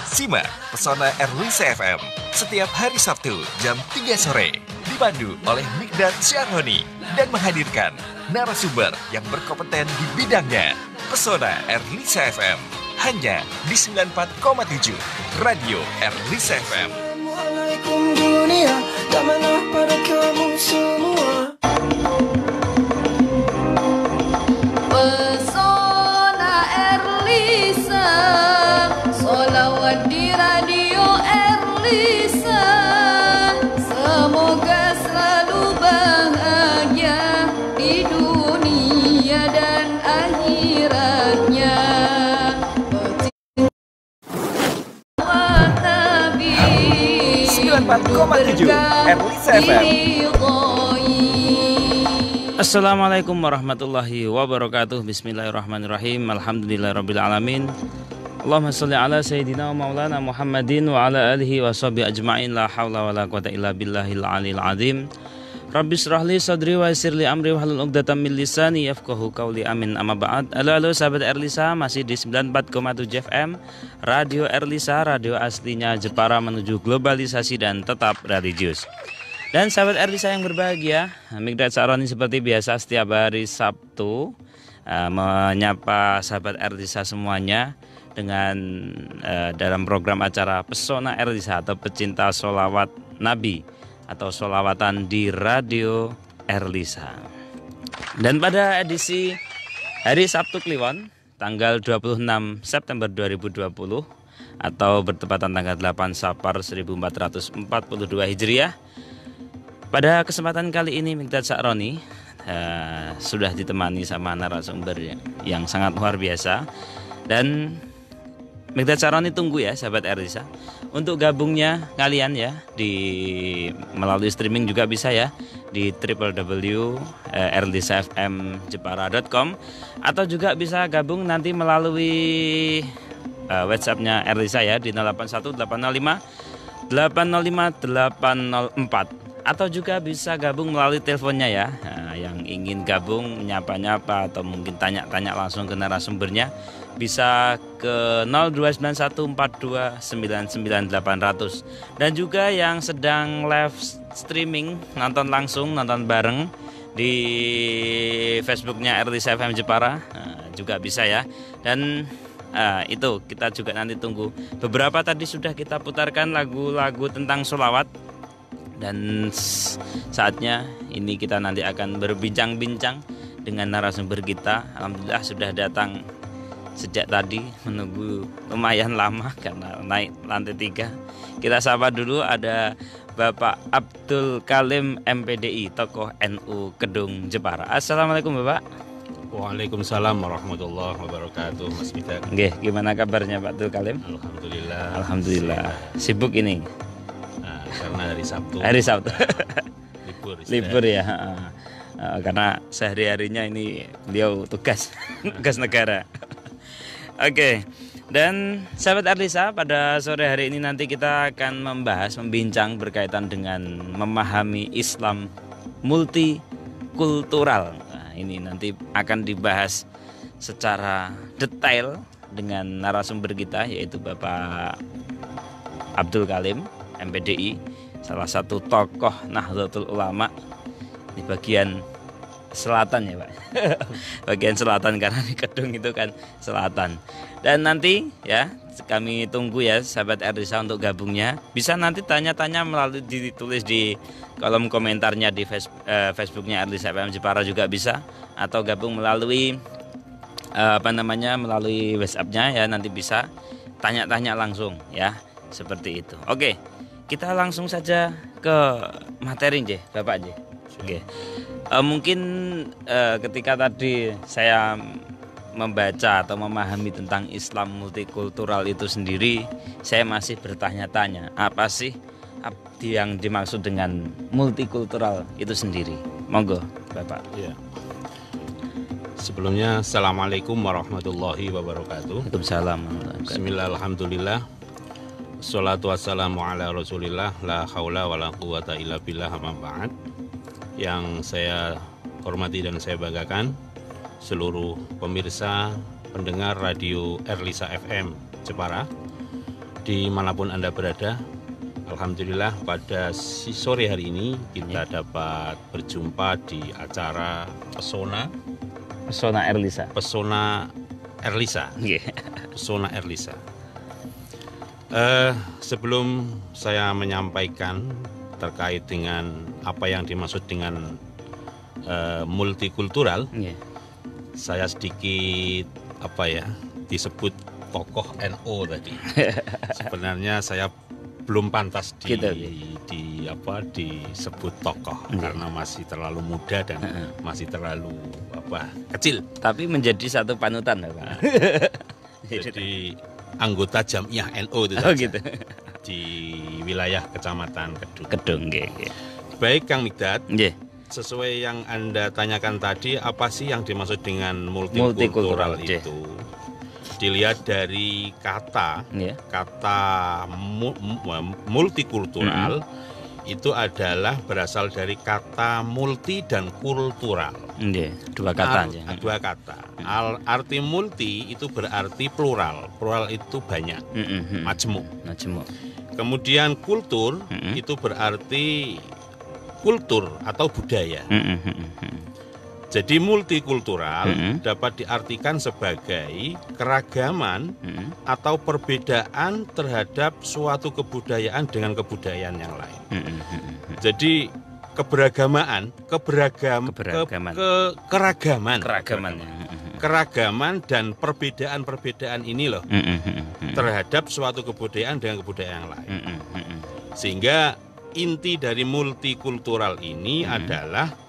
Simak Pesona Erlisa FM setiap hari Sabtu jam 3 sore dipandu oleh Mikdad Syarhoni dan menghadirkan narasumber yang berkompeten di bidangnya. Pesona Erlisa FM hanya di 94,7 Radio Erlisa FM. Assalamualaikum dunia, tak mana pada kamu semua. Pesona Erlisa, sholawat di Radio Erlisa. Semoga selalu bahagia di dunia dan akhiratnya. 94,7 Erlisa FM. Assalamualaikum warahmatullahi wabarakatuh. Bismillahirrahmanirrahim. Alhamdulillahirrabbilalamin. Allahumma salli ala sayyidina wa maulana Muhammadin wa ala alihi wa sahbihi ajma'in. La hawla wa la quwata illa billahil aliyil azim. Rabbi shrah li sadri wa yassir li amri wahlul 'uqdatam min lisani yafqahu qawli. Amin. Amma ba'd. Halo sahabat Erlisa, masih di 94,7 FM Radio Erlisa, radio aslinya Jepara menuju globalisasi dan tetap religius. Dan sahabat Erlisa yang berbahagia, Mikdad Syarhoni seperti biasa setiap hari Sabtu menyapa sahabat Erlisa semuanya dengan dalam program acara Pesona Erlisa atau pecinta sholawat Nabi atau sholawatan di Radio Erlisa. Dan pada edisi hari Sabtu Kliwon tanggal 26 September 2020 atau bertepatan tanggal 8 Safar 1442 Hijriah, pada kesempatan kali ini Mikdad Syarhoni sudah ditemani sama narasumber yang sangat luar biasa. Dan Mikdad Syarhoni tunggu ya sahabat Erlisa untuk gabungnya kalian ya melalui streaming juga bisa ya di www.erlisafmjepara.com atau juga bisa gabung nanti melalui WhatsApp-nya Erlisa ya di 081805 804 atau juga bisa gabung melalui teleponnya ya. Yang ingin gabung nyapa-nyapa atau mungkin tanya-tanya langsung ke narasumbernya bisa ke 02142999800. Dan juga yang sedang live streaming nonton langsung, nonton bareng di Facebooknya Erlisa FM Jepara juga bisa ya. Dan itu kita juga nanti tunggu. Beberapa tadi sudah kita putarkan lagu-lagu tentang sholawat. Dan saatnya ini kita nanti akan berbincang-bincang dengan narasumber kita. Alhamdulillah sudah datang sejak tadi, menunggu lumayan lama karena naik lantai 3. Kita sapa dulu, ada Bapak Abdul Kalim MPDI, tokoh NU Kedung Jepara. Assalamualaikum Bapak. Waalaikumsalam warahmatullahi wabarakatuh, Mas Mikdad. Oke, gimana kabarnya Pak Abdul Kalim? Alhamdulillah. Alhamdulillah. Sibuk ini? Karena hari Sabtu. Hari Sabtu. Libur ya. Karena sehari-harinya ini beliau tugas negara. Oke. Dan sahabat Erlisa, pada sore hari ini nanti kita akan membincang berkaitan dengan memahami Islam multikultural. Nah, ini nanti akan dibahas secara detail dengan narasumber kita yaitu Bapak Abdul Kalim MPDI, salah satu tokoh Nahdlatul Ulama di bagian selatan ya Pak. Bagian selatan karena di Kedung itu kan selatan. Dan nanti ya kami tunggu ya sahabat Erlisa untuk gabungnya. Bisa nanti tanya-tanya melalui ditulis di kolom komentarnya di Facebooknya Erlisa FM Jepara juga bisa, atau gabung melalui melalui WhatsApp-nya ya, nanti bisa tanya-tanya langsung ya, seperti itu. Oke. Kita langsung saja ke materi nggih, Bapak nggih. Oke. Mungkin ketika tadi saya membaca atau memahami tentang Islam multikultural itu sendiri, saya masih bertanya-tanya, apa sih yang dimaksud dengan multikultural itu sendiri? Monggo, Bapak. Ya. Sebelumnya, Assalamualaikum warahmatullahi wabarakatuh. Waalaikumsalam. Bismillah, alhamdulillah. Assalatu wassalamu ala rasulillah, la haula wa la quwata illa billah, amma ba'd. Yang saya hormati dan saya banggakan seluruh pemirsa pendengar Radio Erlisa FM Jepara dimanapun Anda berada. Alhamdulillah pada sore hari ini kita dapat berjumpa di acara Pesona Erlisa. Pesona Erlisa. Nggih. Pesona Erlisa. Sebelum saya menyampaikan terkait dengan apa yang dimaksud dengan multikultural, Nggih. saya sedikit disebut tokoh NU tadi. Sebenarnya saya belum pantas disebut tokoh karena masih terlalu muda dan masih terlalu kecil. Tapi menjadi satu panutan, Pak. Jadi anggota Jamiah NU itu Oh saja, gitu. di wilayah Kecamatan Kedung. Kedung, nggih. Baik Kang Mikdad, Nggih. sesuai yang Anda tanyakan tadi, apa sih yang dimaksud dengan Multikultural, multikultural itu? Dilihat dari kata multikultural itu adalah berasal dari kata multi dan kultural. Nggih, dua kata aja. Dua kata. Arti multi itu berarti plural. Plural itu banyak, majemuk. Kemudian kultur itu berarti kultur atau budaya. Jadi multikultural dapat diartikan sebagai keragaman atau perbedaan terhadap suatu kebudayaan dengan kebudayaan yang lain. Jadi keragaman dan perbedaan ini loh terhadap suatu kebudayaan dengan kebudayaan yang lain. Sehingga inti dari multikultural ini adalah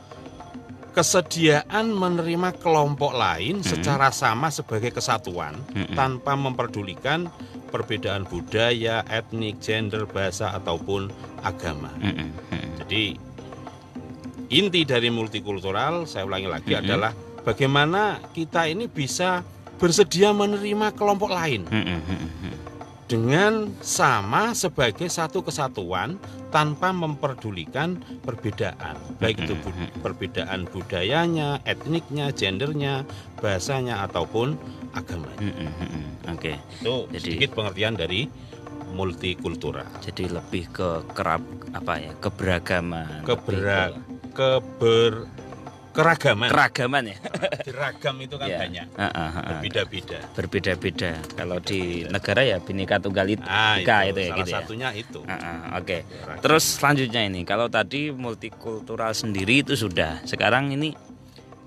kesediaan menerima kelompok lain secara sama sebagai kesatuan tanpa memperdulikan perbedaan budaya, etnik, gender, bahasa ataupun agama. Jadi inti dari multikultural, saya ulangi lagi, adalah bagaimana kita ini bisa bersedia menerima kelompok lain dengan sama sebagai satu kesatuan tanpa memperdulikan perbedaan, baik itu perbedaan budayanya, etniknya, gendernya, bahasanya ataupun agamanya. Oke. Itu sedikit pengertian dari multikultural. Jadi lebih ke keberagaman. Keragaman ya. Beragam itu kan banyak, berbeda-beda. Kalau di negara ya Bhinneka Tunggal Ika itu ya, salah gitu satunya ya. itu. Oke. Terus selanjutnya ini, kalau tadi multikultural sendiri itu sudah. Sekarang ini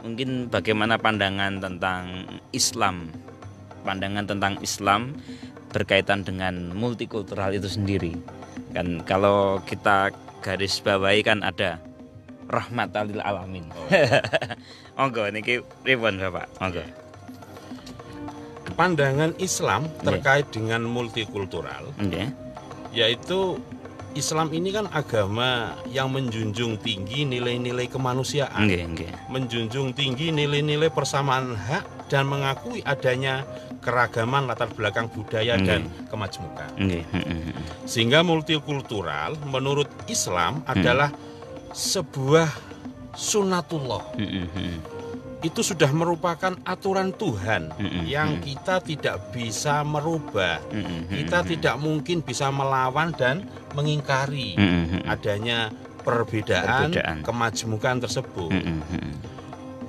mungkin bagaimana pandangan tentang Islam berkaitan dengan multikultural itu sendiri. Kan kalau kita garis bawahi kan ada rahmatan lil alamin. Monggo niki pripun Bapak? Monggo. Pandangan Islam terkait dengan multikultural, yaitu Islam ini kan agama yang menjunjung tinggi nilai-nilai kemanusiaan, menjunjung tinggi nilai-nilai persamaan hak dan mengakui adanya keragaman latar belakang budaya dan kemajmukan. Sehingga multikultural menurut Islam adalah sebuah sunatullah. Itu sudah merupakan aturan Tuhan yang kita tidak bisa merubah. Kita tidak mungkin bisa melawan dan mengingkari adanya perbedaan kemajmukan tersebut.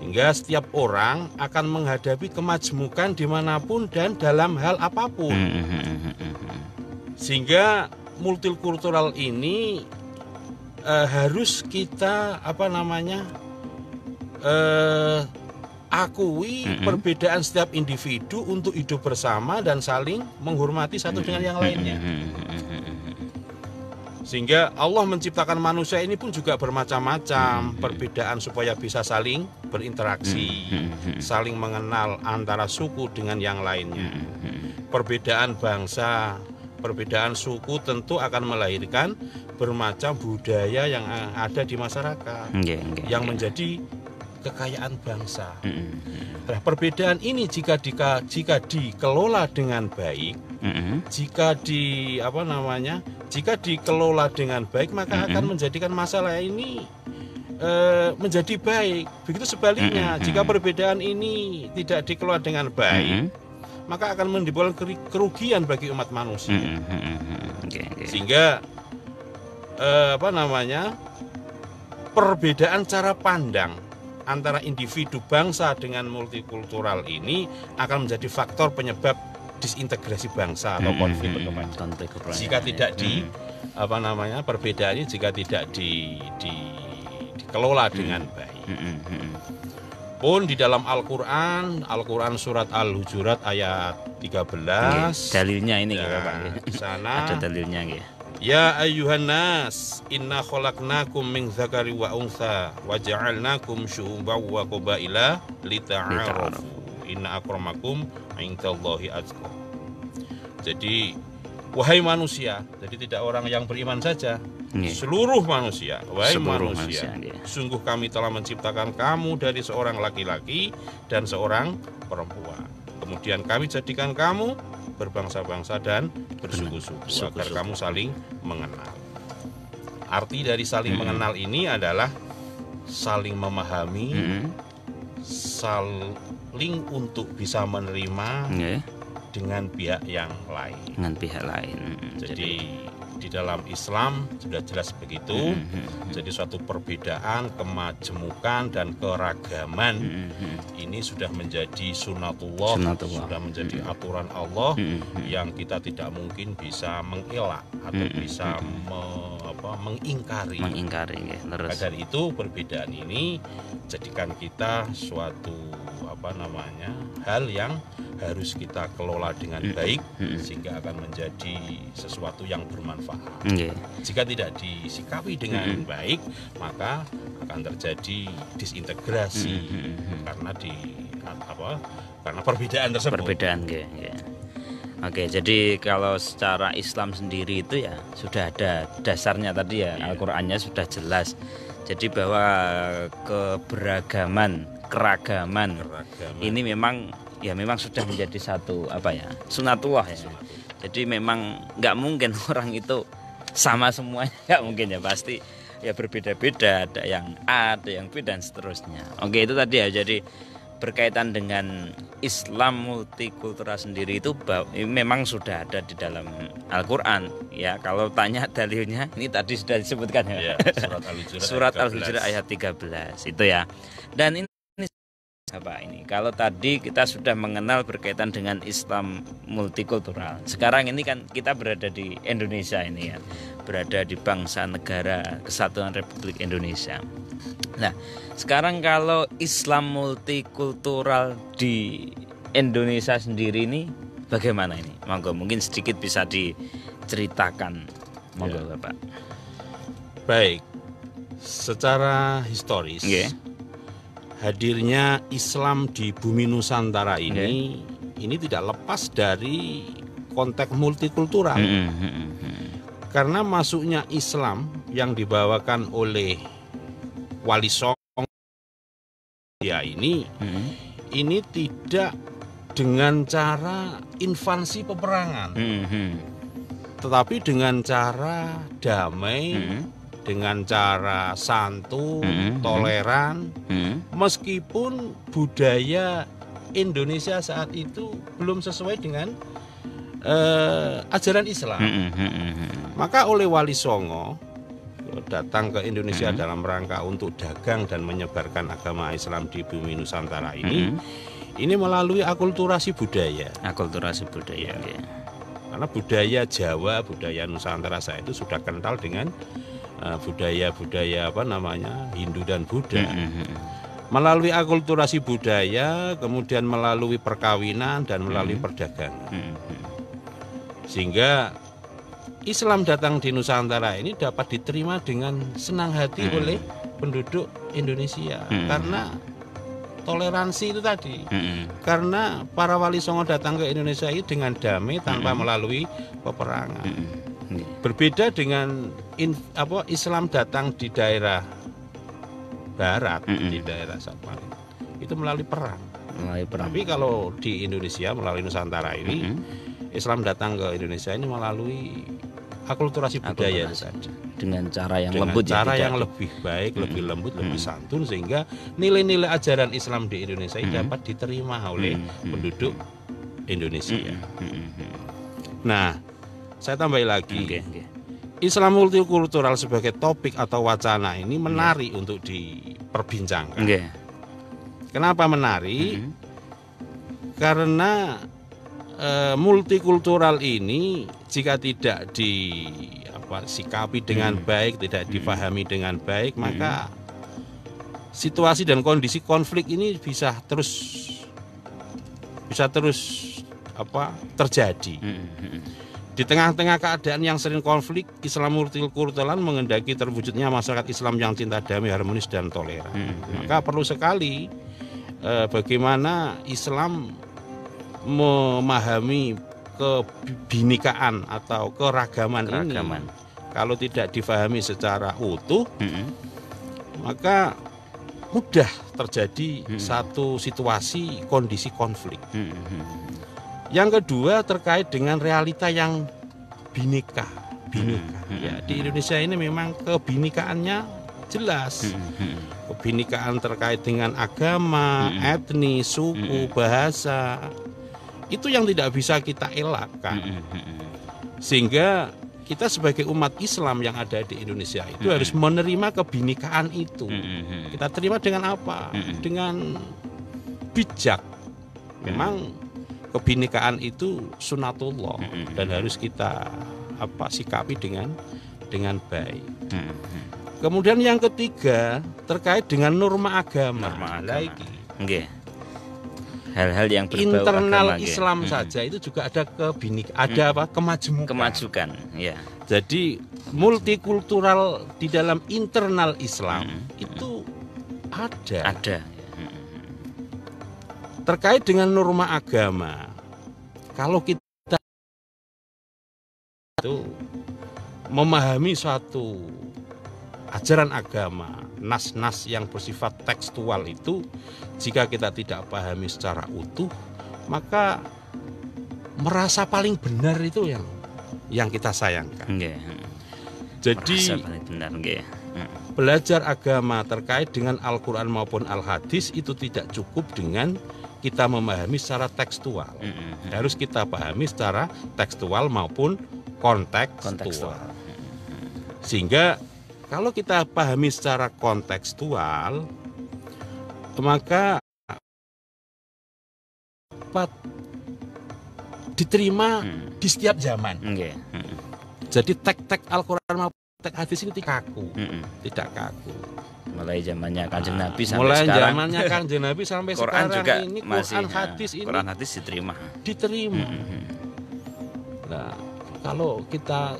Hingga setiap orang akan menghadapi kemajmukan dimanapun dan dalam hal apapun. Sehingga multikultural ini harus kita akui perbedaan setiap individu untuk hidup bersama dan saling menghormati satu dengan yang lainnya. Sehingga Allah menciptakan manusia ini pun juga bermacam-macam perbedaan supaya bisa saling berinteraksi, saling mengenal antara suku dengan yang lainnya. Perbedaan bangsa, perbedaan suku tentu akan melahirkan bermacam budaya yang ada di masyarakat yang menjadi kekayaan bangsa. Nah, perbedaan ini jika dikelola dengan baik, jika dikelola dengan baik, maka akan menjadikan masalah ini menjadi baik. Begitu sebaliknya, jika perbedaan ini tidak dikelola dengan baik, maka akan menimbulkan kerugian bagi umat manusia. Oke. Sehingga perbedaan cara pandang antara individu bangsa dengan multikultural ini akan menjadi faktor penyebab disintegrasi bangsa atau konflik berkepanjangan. Jika tidak perbedaan ini jika tidak dikelola dengan baik. Pun di dalam Al-Quran surat Al-Hujurat ayat 13. Dalilnya ini ya, Pak. Di sana Ada dalilnya ya. Ya ayyuhan nas inna khalaqnakum min dzakari wa untha wa ja'alnakum syu'uban wa qabaila lita'arafu inna akramakum 'indallahi atqakum. Jadi wahai manusia, jadi tidak orang yang beriman saja, seluruh manusia, wahai manusia, sungguh kami telah menciptakan kamu dari seorang laki-laki dan seorang perempuan. Kemudian kami jadikan kamu berbangsa-bangsa dan bersuku-suku agar kamu saling mengenal. Arti dari saling mengenal ini adalah saling memahami, saling untuk bisa menerima dengan pihak yang lain. Jadi di dalam Islam sudah jelas begitu. Jadi suatu perbedaan, kemajemukan dan keragaman ini sudah menjadi sunatullah, sudah menjadi aturan Allah yang kita tidak mungkin bisa mengelak atau bisa mengingkari. Maka dari itu perbedaan ini jadikan kita suatu hal yang harus kita kelola dengan baik sehingga akan menjadi sesuatu yang bermanfaat. Jika tidak disikapi dengan baik, maka akan terjadi disintegrasi karena perbedaan tersebut. Oke, jadi kalau secara Islam sendiri itu ya sudah ada dasarnya tadi ya, Al-Qur'annya sudah jelas. Jadi bahwa keragaman ini memang sudah menjadi satu sunatullah ya. Jadi memang nggak mungkin orang itu sama semuanya, nggak mungkin ya, pasti ya berbeda-beda, ada yang A, ada yang B dan seterusnya. Oke, itu tadi ya. Jadi berkaitan dengan Islam multikultural sendiri itu memang sudah ada di dalam Al-Qur'an ya. Kalau tanya dalilnya ini tadi sudah disebutkan ya. Surat Al-Hujurat ayat 13 itu ya. Dan ini kalau tadi kita sudah mengenal berkaitan dengan Islam multikultural. Sekarang ini kan kita berada di Indonesia ini ya. Berada di bangsa negara Kesatuan Republik Indonesia. Nah, sekarang kalau Islam multikultural di Indonesia sendiri ini bagaimana ini? Monggo mungkin sedikit bisa diceritakan. Monggo Bapak. Baik. Secara historis, hadirnya Islam di bumi Nusantara ini tidak lepas dari konteks multikultural. Karena masuknya Islam yang dibawakan oleh Wali Songo ini tidak dengan cara invasi peperangan, tetapi dengan cara damai, dengan cara santun, toleran, meskipun budaya Indonesia saat itu belum sesuai dengan ajaran Islam. Maka oleh Wali Songo datang ke Indonesia dalam rangka untuk dagang dan menyebarkan agama Islam di bumi Nusantara ini melalui akulturasi budaya. Karena budaya Jawa, budaya Nusantara saya itu sudah kental dengan budaya-budaya Hindu dan Buddha. Melalui akulturasi budaya, kemudian melalui perkawinan dan melalui perdagangan. Sehingga Islam datang di Nusantara ini dapat diterima dengan senang hati oleh penduduk Indonesia karena toleransi itu tadi. Karena para Wali Songo datang ke Indonesia ini dengan damai tanpa melalui peperangan. Berbeda dengan Islam datang di daerah barat, di daerah Sabang, itu melalui perang. Tapi kalau di Indonesia melalui Nusantara ini, Islam datang ke Indonesia ini melalui akulturasi budaya saja. Dengan cara yang lebih baik, lebih lembut, lebih santun, sehingga nilai-nilai ajaran Islam di Indonesia ini dapat diterima oleh penduduk Indonesia. Nah, saya tambahin lagi. Oke, oke. Islam multikultural sebagai topik atau wacana ini menarik untuk diperbincangkan. Oke. Kenapa menarik? Karena multikultural ini jika tidak disikapi dengan baik, tidak dipahami dengan baik, maka situasi dan kondisi konflik ini bisa terus terjadi. Di tengah-tengah keadaan yang sering konflik, Islam multikultural mengendaki terwujudnya masyarakat Islam yang cinta damai, harmonis dan toleran. Maka perlu sekali bagaimana Islam memahami kebinekaan atau keragaman ini. Kalau tidak difahami secara utuh, maka mudah terjadi satu situasi kondisi konflik. Yang kedua terkait dengan realita yang bineka. Ya, di Indonesia ini memang kebinekaannya jelas. Kebinekaan terkait dengan agama, etnis, suku, bahasa. Itu yang tidak bisa kita elakkan. Sehingga kita sebagai umat Islam yang ada di Indonesia itu harus menerima kebinekaan itu. Kita terima dengan apa? Dengan bijak. Memang kebinekaan itu sunatullah dan harus kita sikapi dengan baik. Kemudian yang ketiga terkait dengan norma agama. Lagi. Hal-hal yang berbau internal agama, Islam saja itu juga ada kemajukan. Ya. Jadi multikultural di dalam internal Islam itu ada. Terkait dengan norma agama, kalau kita itu memahami suatu ajaran agama, nas-nas yang bersifat tekstual itu, jika kita tidak pahami secara utuh, maka merasa paling benar itu yang kita sayangkan. Jadi belajar agama terkait dengan Al-Quran maupun Al-Hadis itu tidak cukup dengan kita memahami secara tekstual. Harus kita pahami secara tekstual maupun kontekstual. Sehingga kalau kita pahami secara kontekstual, maka dapat diterima di setiap zaman. Jadi teks Al-Quran maupun teks hadis itu tidak kaku. Mulai zamannya Kanjeng Nabi sampai sekarang. Zamannya Kanjeng Nabi sampai Quran sekarang juga ini masih, Quran hadis diterima. Nah, kalau kita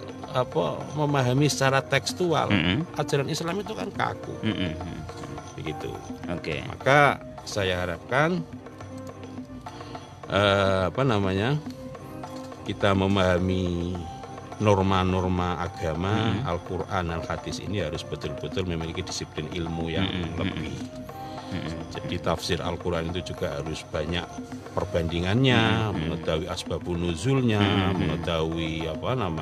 memahami secara tekstual, ajaran Islam itu kan kaku. Begitu. Maka saya harapkan kita memahami norma-norma agama, Al-Quran, Al-Hadis ini harus betul-betul memiliki disiplin ilmu yang lebih. Jadi tafsir Al-Quran itu juga harus banyak perbandingannya, mengetahui asbabun nuzulnya, mengetahui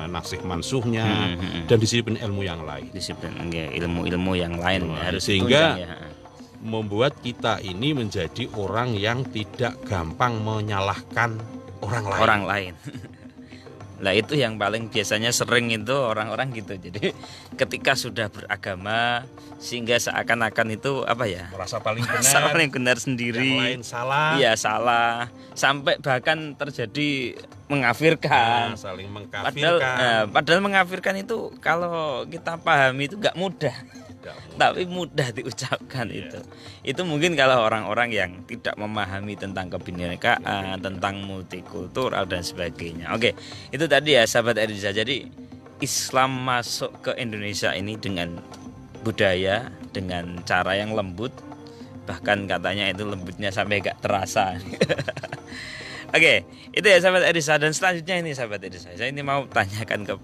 nasikh mansuhnya, dan disiplin ilmu yang lain. Ilmu-ilmu yang lain harus sehingga membuat kita ini menjadi orang yang tidak gampang menyalahkan orang lain. Lah itu yang paling biasanya sering itu orang-orang gitu. Jadi ketika sudah beragama sehingga seakan-akan itu merasa paling benar sendiri. Yang lain salah. Iya, salah. Sampai bahkan terjadi mengkafirkan. Saling mengkafirkan. Padahal mengkafirkan itu kalau kita pahami itu enggak mudah. Tapi mudah diucapkan itu. Itu mungkin kalau orang-orang yang tidak memahami tentang kebinekaan, tentang multikultural dan sebagainya. Oke, itu tadi ya sahabat Eriza. Jadi Islam masuk ke Indonesia ini dengan budaya, dengan cara yang lembut, bahkan katanya itu lembutnya sampai gak terasa. Oke, itu ya sahabat Eriza. Dan selanjutnya ini sahabat Eriza, saya ini mau tanyakan ke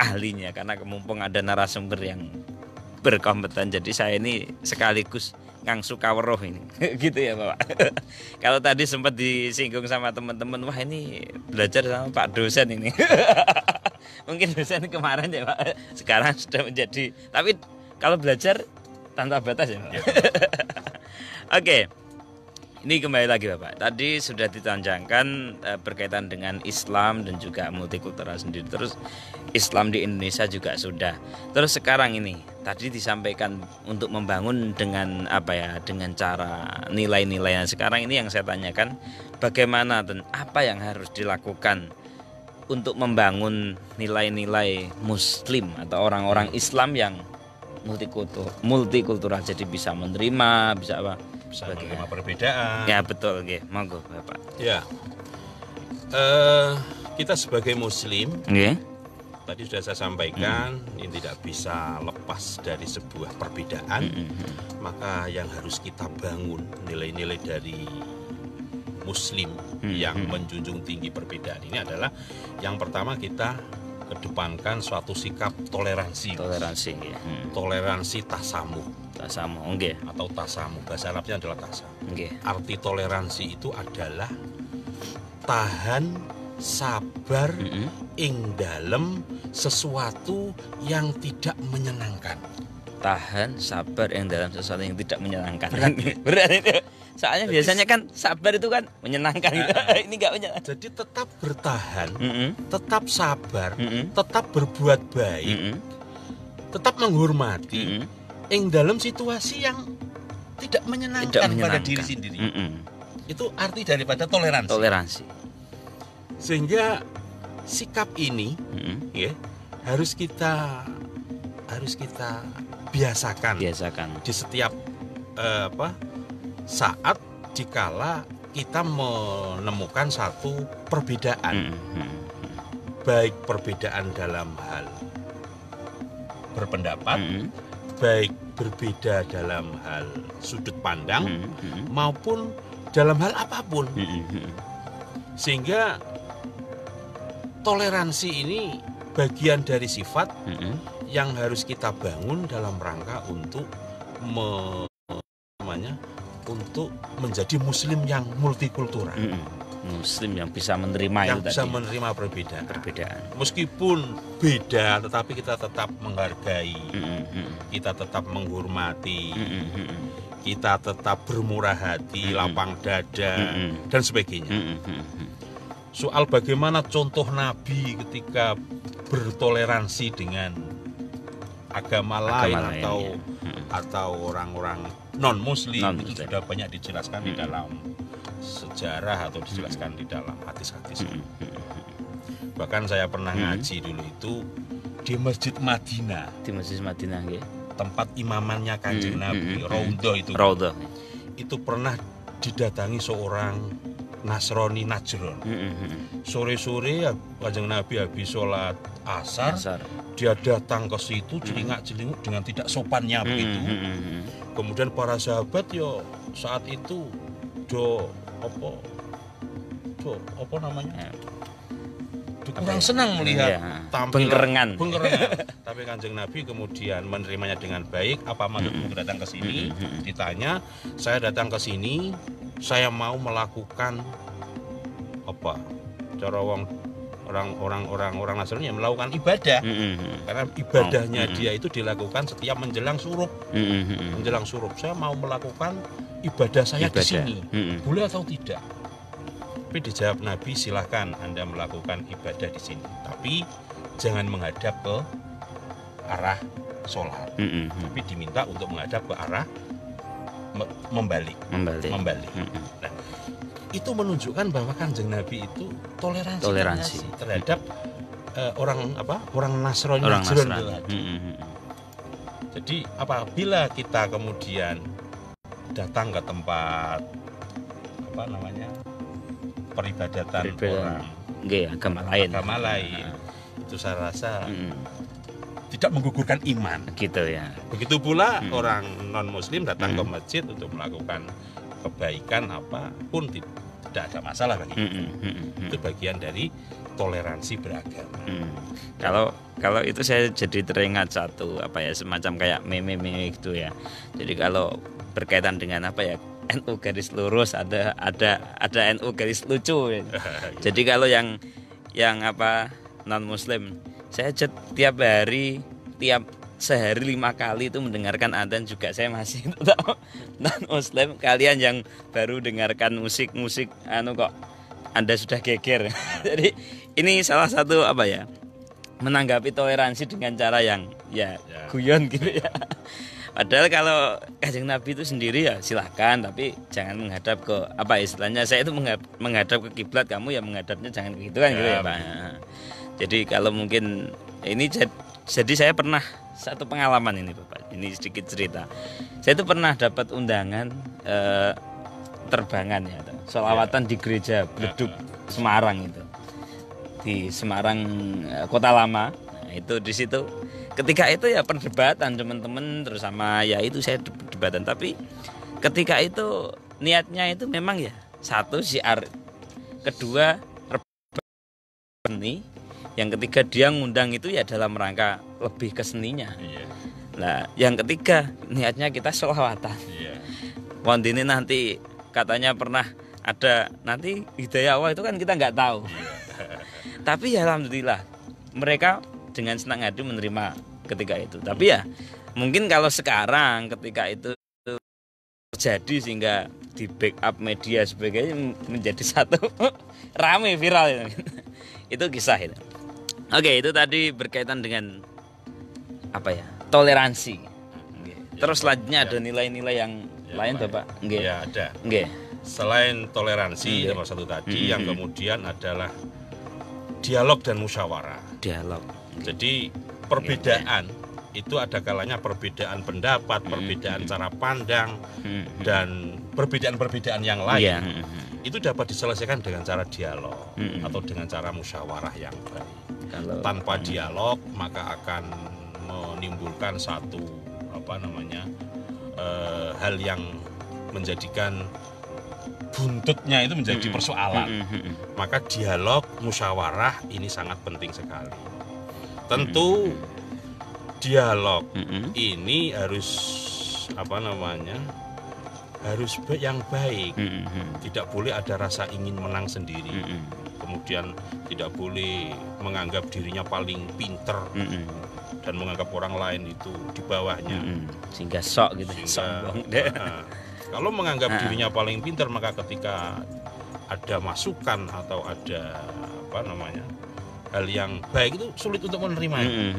ahlinya karena mumpung ada narasumber yang berkompeten, jadi saya ini sekaligus ngangsu kaweruh ini. Gitu ya Bapak. Kalau tadi sempat disinggung sama teman-teman, wah ini belajar sama Pak dosen ini. Mungkin dosen kemarin ya Pak, sekarang sudah menjadi, tapi kalau belajar tanpa batas ya Pak. Oke. Ini kembali lagi Bapak. Tadi sudah ditanjangkan berkaitan dengan Islam dan juga multikultural sendiri. Terus Islam di Indonesia juga sudah. Terus sekarang ini tadi disampaikan untuk membangun dengan apa ya? Dengan cara nilai-nilai. Nah, sekarang ini yang saya tanyakan bagaimana dan apa yang harus dilakukan untuk membangun nilai-nilai Muslim atau orang-orang Islam yang multikultural, jadi bisa menerima, bisa apa? Bisa menerima perbedaan. Ya betul, nggih. Monggo Bapak. Ya. Kita sebagai Muslim, Nggih. tadi sudah saya sampaikan, ini tidak bisa lepas dari sebuah perbedaan. Maka yang harus kita bangun nilai-nilai dari Muslim yang menjunjung tinggi perbedaan ini adalah yang pertama kita kedepankan suatu sikap toleransi. Toleransi, nggih. Toleransi tasamuh Tasamu, nggih. atau tasamuh, bahasa Arabnya adalah tasamuh. Nggih. Arti toleransi itu adalah tahan, sabar, ing dalem sesuatu yang tidak menyenangkan. Tahan, sabar yang dalam sesuatu yang tidak menyenangkan. Berat itu. Soalnya biasanya kan sabar itu kan menyenangkan. Ini enggak menyenangkan. Jadi tetap bertahan, Mm-mm. tetap sabar, Mm-mm. tetap berbuat baik, Mm-mm. tetap menghormati, Mm-mm. ing dalam situasi yang tidak menyenangkan, pada diri sendiri. Mm-mm. Itu arti daripada toleransi. Toleransi. Sehingga sikap ini Mm-mm. ya, harus kita biasakan Biasakan. di setiap saat dikala kita menemukan satu perbedaan, Mm-mm. baik perbedaan dalam hal berpendapat, Mm-mm. baik berbeda dalam hal sudut pandang, Mm-mm. maupun dalam hal apapun. Mm-mm. Sehingga toleransi ini bagian dari sifat Mm-mm. yang harus kita bangun dalam rangka untuk untuk menjadi Muslim yang multikultural, Mm-mm. Muslim yang bisa menerima yang itu bisa tadi. menerima perbedaan. Perbedaan. Meskipun beda, tetapi kita tetap menghargai, Mm-mm. kita tetap menghormati, Mm-mm. kita tetap bermurah hati, lapang dada, Mm-mm. dan sebagainya. Mm-mm. Soal bagaimana contoh Nabi ketika bertoleransi dengan agama lain lain, atau ya. atau orang-orang non-Muslim Non-Muslim. itu sudah banyak dijelaskan di dalam sejarah atau dijelaskan di dalam hadis-hadis. Bahkan saya pernah ngaji dulu itu di Masjid Madinah, Di Masjid Madinah nggih. tempat imamannya Kanjeng Nabi, Raudhah itu. Raudhah. Itu pernah didatangi seorang Nasrani Najran. Sore-sore Kanjeng Nabi habis sholat asar, Asar. dia datang ke situ celingak-celinguk dengan tidak sopannya begitu. Kemudian para sahabat yo saat itu apa namanya? Kurang senang melihat Iya. tampilan Pengkerengan. Tapi Kanjeng Nabi kemudian menerimanya dengan baik. Apa maksudmu datang ke sini? Ditanya, saya datang ke sini, saya mau melakukan apa? Cara orang Nasrani yang melakukan ibadah. Karena ibadahnya dia itu dilakukan setiap menjelang surup. Menjelang surup, saya mau melakukan ibadah saya di sini. Boleh atau tidak? Tapi dijawab Nabi, silahkan Anda melakukan ibadah di sini, tapi jangan menghadap ke arah sholat. Tapi diminta untuk menghadap ke arah membalik. Nah, itu menunjukkan bahwa Kanjeng Nabi itu toleransi. Terhadap orang Nasrani. Jadi apabila kita kemudian datang ke tempat peribadatan orang agama lain. Itu saya rasa tidak menggugurkan iman. Gitu ya. Begitu pula orang non Muslim datang ke masjid untuk melakukan kebaikan apapun tidak ada masalah bagi kita. Itu bagian dari toleransi beragama. Kalau itu saya jadi teringat satu semacam kayak meme gitu ya. Jadi kalau berkaitan dengan NU garis lurus, ada NU garis lucu. Jadi kalau yang non Muslim, saya tiap hari tiap sehari 5 kali itu mendengarkan adzan juga saya masih tetap non muslim. Kalian yang baru dengarkan musik kok Anda sudah geger. Jadi ini salah satu menanggapi toleransi dengan cara yang guyon gitu ya. Padahal kalau Kanjeng Nabi itu sendiri ya silakan, tapi jangan menghadap ke istilahnya saya itu menghadap ke kiblat, kamu ya menghadapnya jangan gitu kan gitu ya Pak. Jadi kalau mungkin ini jadi saya pernah satu pengalaman ini Bapak, ini sedikit cerita. Saya itu pernah dapat undangan terbangan ya, sholawatan di gereja Bledug Semarang itu. Di Semarang Kota Lama. Nah, itu di situ ketika itu ya perdebatan teman-teman terus sama ya itu saya perdebatan, tapi ketika itu niatnya itu memang ya satu syiar, kedua seni, yang ketiga dia ngundang itu ya dalam rangka lebih ke seninya. Nah, yang ketiga niatnya kita sholawatan. Wondini nanti katanya pernah ada nanti hidayah Allah itu kan kita nggak tahu. Tapi ya alhamdulillah mereka dengan senang hati menerima ketika itu. Tapi ya mungkin kalau sekarang ketika itu terjadi sehingga di backup media sebagainya menjadi satu rame viral itu kisah itu. Oke, itu tadi berkaitan dengan toleransi. Terus selanjutnya ada nilai-nilai yang lain Bapak? Ya ada. Selain toleransi nomor satu tadi, yang kemudian adalah dialog dan musyawarah. Dialog. Jadi perbedaan itu ada kalanya perbedaan pendapat, perbedaan cara pandang, dan perbedaan-perbedaan yang lain. Itu dapat diselesaikan dengan cara dialog atau dengan cara musyawarah yang baik. Tanpa dialog maka akan menimbulkan satu hal yang menjadikan buntutnya itu menjadi persoalan. Maka dialog, musyawarah ini sangat penting sekali. Tentu dialog ini harus harus yang baik. Tidak boleh ada rasa ingin menang sendiri. Kemudian tidak boleh menganggap dirinya paling pinter dan menganggap orang lain itu di bawahnya. Sehingga sok gitu, sombong. Kalau menganggap dirinya paling pintar, maka ketika ada masukan atau ada hal yang baik itu sulit untuk menerimanya.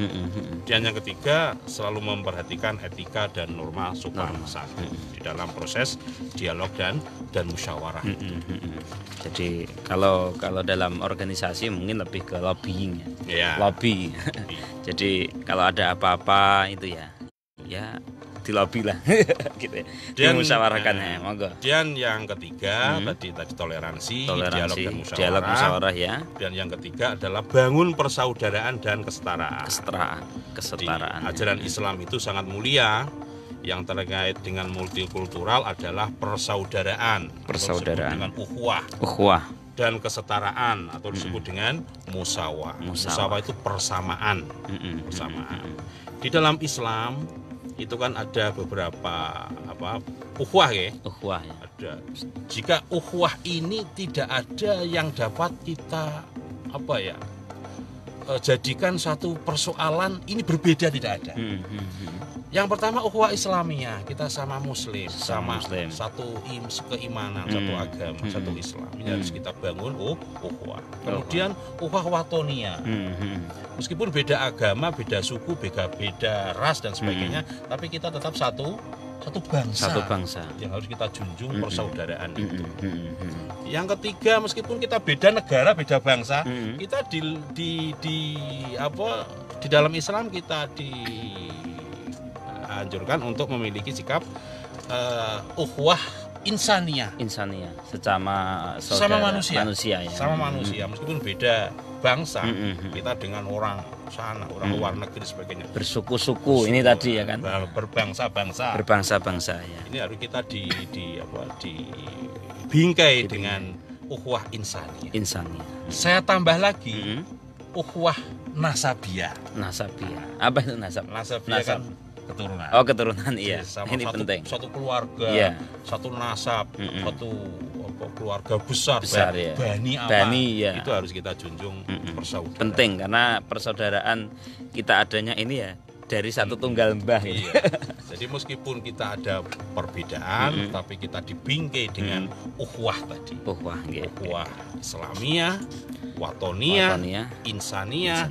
Dan yang ketiga, selalu memperhatikan etika dan norma sopan santun di dalam proses dialog dan musyawarah. Jadi kalau dalam organisasi mungkin lebih ke lobbying ya. Lobby. Jadi kalau ada apa-apa itu ya di lobby lah gitu ya. Dimusyawarahkan monggo. Dan yang ketiga tadi toleransi, dialog dan musyawarah ya. Dan yang ketiga adalah bangun persaudaraan dan kesetaraan. Kesetaraan. Ajaran Islam itu sangat mulia. Yang terkait dengan multikultural adalah persaudaraan. Dengan ukhuwah. Dan kesetaraan atau disebut dengan musawah. Musawah itu persamaan. Di dalam Islam itu kan ada beberapa ukhuwah ya. Ada. Jika ukhuwah ini tidak ada yang dapat kita jadikan satu persoalan ini berbeda, tidak ada. Yang pertama ukhuwah Islamiyah, kita sama muslim, sama satu keimanan, satu agama, satu Islam. Ini harus kita bangun ukhuwah. Kemudian ukhuwah watoniyah. Meskipun beda agama, beda suku, beda ras dan sebagainya, tapi kita tetap satu bangsa yang harus kita junjung persaudaraan itu. Yang ketiga, meskipun kita beda negara, beda bangsa, kita di dalam Islam kita dianjurkan untuk memiliki sikap ukhuwah insaniyah sesama manusia ya. Sama manusia meskipun beda bangsa, kita dengan orang sana, orang luar negeri sebagainya, bersuku-suku ini tadi ya kan, berbangsa-bangsa ya. Ini harus kita dibingkai dengan ukhuwah insaniyah. Saya tambah lagi ukhuwah nasabiyah. Apa itu nasab? Nasabiyah kan keturunan. Keturunan iya. Ini penting. Satu keluarga, satu nasab, satu keluarga besar ya. Bani ya. Itu harus kita junjung persaudaraan. Penting karena persaudaraan kita adanya ini ya dari satu tunggal mbah. Iya. Jadi meskipun kita ada perbedaan, tapi kita dibingkai dengan ukhuwah tadi. Ukhuwah, nggih. Ukhuwah Islamiyah, Watoniyah, Watoniyah, Insaniyah,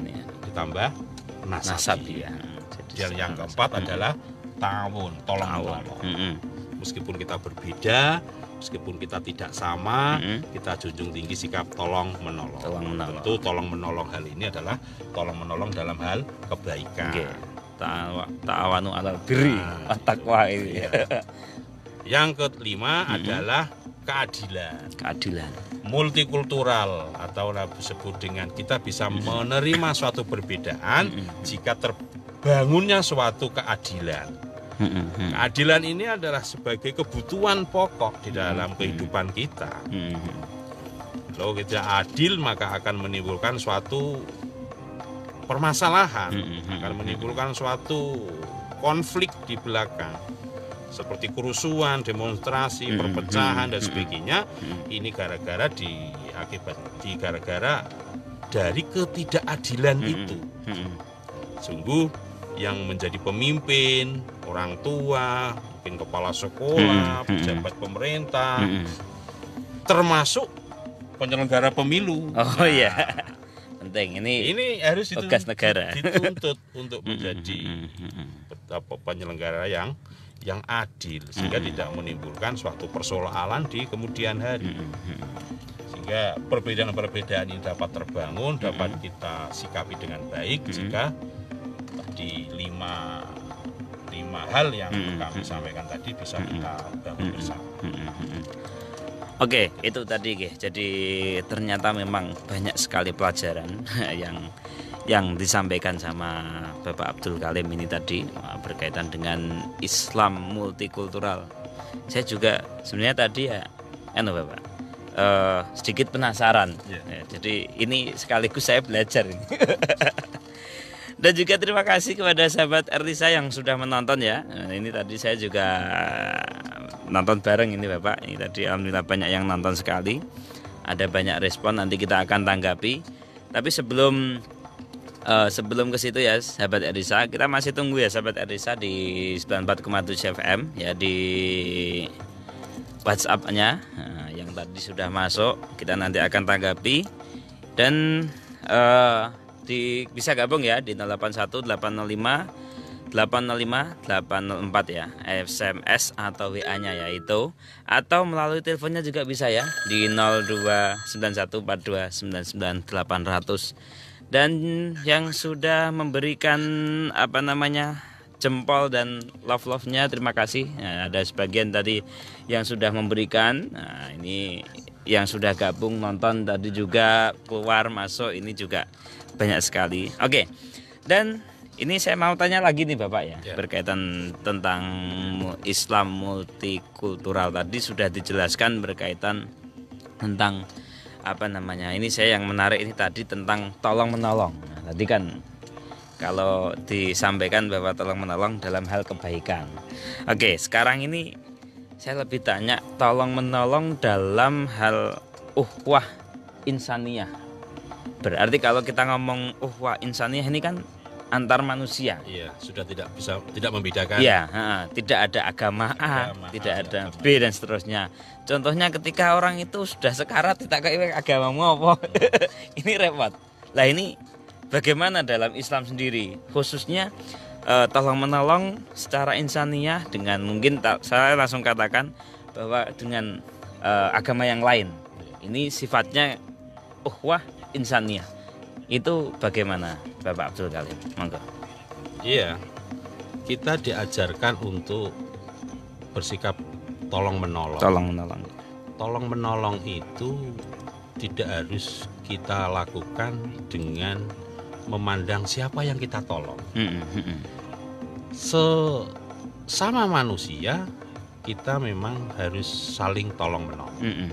ditambah nasab Nasabiyah. ya. Dan yang keempat adalah ta'awun, tolong menolong. Meskipun kita berbeda, meskipun kita tidak sama, kita junjung tinggi sikap tolong menolong. Tentu tolong menolong hal ini adalah tolong menolong dalam hal kebaikan. Okay. Ta'awanu 'alal birri wat taqwa ini. Yang kelima adalah keadilan. Keadilan. Multikultural atau disebut dengan kita bisa menerima suatu perbedaan jika terbangunnya suatu keadilan. Keadilan ini adalah sebagai kebutuhan pokok di dalam kehidupan kita. Kalau kita adil maka akan menimbulkan suatu permasalahan, akan menimbulkan suatu konflik di belakang, seperti kerusuhan, demonstrasi, perpecahan dan sebagainya. Ini gara-gara gara-gara dari ketidakadilan itu. Sungguh yang menjadi pemimpin, orang tua, mungkin kepala sekolah, pejabat pemerintah, termasuk penyelenggara pemilu. Oh iya. Penting ini harus tugas negara. Dituntut untuk menjadi penyelenggara yang adil, sehingga tidak menimbulkan suatu persoalan di kemudian hari. Sehingga perbedaan-perbedaan ini dapat terbangun, dapat kita sikapi dengan baik jika tadi lima hal yang kami sampaikan tadi bisa kita bangun bersama. Oke, itu tadi jadi ternyata memang banyak sekali pelajaran yang disampaikan sama Bapak Abdul Kalim ini tadi berkaitan dengan Islam multikultural. Saya juga sebenarnya tadi Bapak sedikit penasaran. Ya, jadi ini sekaligus saya belajar ini. Dan juga terima kasih kepada sahabat Erlisa yang sudah menonton ya. Nah, ini tadi saya juga nonton bareng ini Bapak. Ini tadi alhamdulillah banyak yang nonton sekali. Ada banyak respon, nanti kita akan tanggapi. Tapi sebelum ke situ ya sahabat Erlisa, kita masih tunggu ya sahabat Erlisa di 94,7 FM ya di WhatsApp-nya. Nah, yang tadi sudah masuk, kita nanti akan tanggapi. Dan bisa gabung ya di 081 805 805 804 ya, SMS atau WA-nya yaitu, atau melalui teleponnya juga bisa ya di 02914299 Dan yang sudah memberikan jempol dan love-nya terima kasih. Nah, ada sebagian tadi yang sudah memberikan. Nah, ini yang sudah gabung nonton tadi juga keluar masuk ini juga banyak sekali. Oke. Dan ini saya mau tanya lagi nih Bapak ya, berkaitan tentang Islam multikultural. Tadi sudah dijelaskan berkaitan tentang ini saya yang menarik ini tadi tentang tolong menolong. Nah, tadi kan kalau disampaikan bahwa tolong menolong dalam hal kebaikan. Oke, sekarang ini saya lebih tanya tolong menolong dalam hal ukhuwah insaniyah. Berarti kalau kita ngomong ukhuwah insaniyah ini kan antar manusia. Iya, sudah tidak membedakan. Iya, tidak ada agama A, tidak ada B dan seterusnya. Contohnya ketika orang itu sudah sekarat tidak kayak agamamu apa. Ini repot. Lah ini bagaimana dalam Islam sendiri, khususnya tolong menolong secara insaniyah dengan mungkin saya langsung katakan bahwa dengan agama yang lain. Ini sifatnya ukhuwah insaniyah. Itu bagaimana Bapak Abdul Kalim? Monggo. Iya. Kita diajarkan untuk bersikap tolong menolong. Tolong menolong itu tidak harus kita lakukan dengan memandang siapa yang kita tolong. Sesama manusia kita memang harus saling tolong menolong.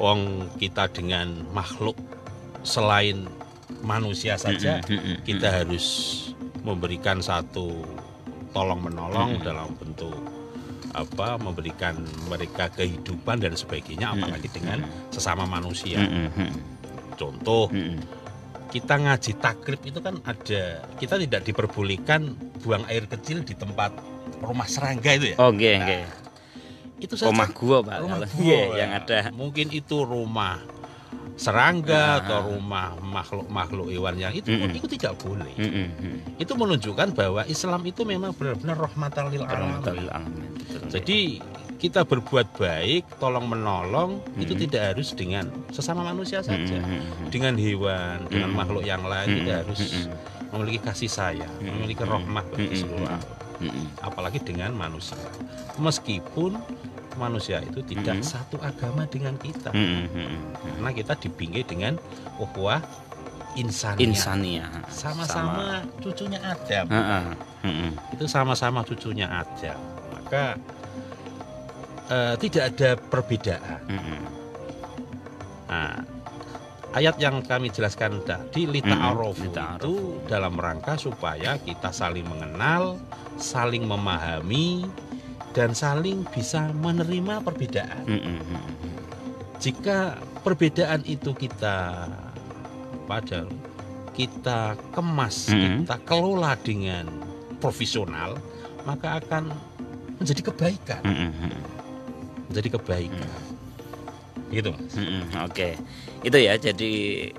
Wong kita dengan makhluk selain manusia saja kita harus memberikan satu tolong menolong dalam bentuk memberikan mereka kehidupan dan sebagainya, apalagi dengan sesama manusia. Contoh kita ngaji takrib itu kan ada, kita tidak diperbolehkan buang air kecil di tempat rumah serangga itu ya. Oke, Nah, oke. Itu saja. Rumah gua, Pak. Rumah Kalau- gua, iya, ya. yang ada. Mungkin itu rumah serangga atau rumah makhluk-makhluk hewan yang itu tidak boleh. Itu menunjukkan bahwa Islam itu memang benar-benar rahmatan lil alamin. Jadi kita berbuat baik, tolong menolong itu tidak harus dengan sesama manusia saja, dengan hewan, dengan makhluk yang lain kita harus memiliki kasih sayang, memiliki rahmat bagi seluruh alam. Apalagi dengan manusia. Meskipun manusia itu tidak satu agama dengan kita, karena kita dibingkai dengan ukhuwah insaniyah. Sama-sama cucunya Adam. Itu sama-sama cucunya Adam. Maka tidak ada perbedaan. Nah, ayat yang kami jelaskan tadi lita'arofu itu dalam rangka supaya kita saling mengenal, saling memahami, dan saling bisa menerima perbedaan. Jika perbedaan itu kita kemas, kita kelola dengan profesional, maka akan menjadi kebaikan. Menjadi kebaikan. Gitu, Mas. Oke. Itu ya, jadi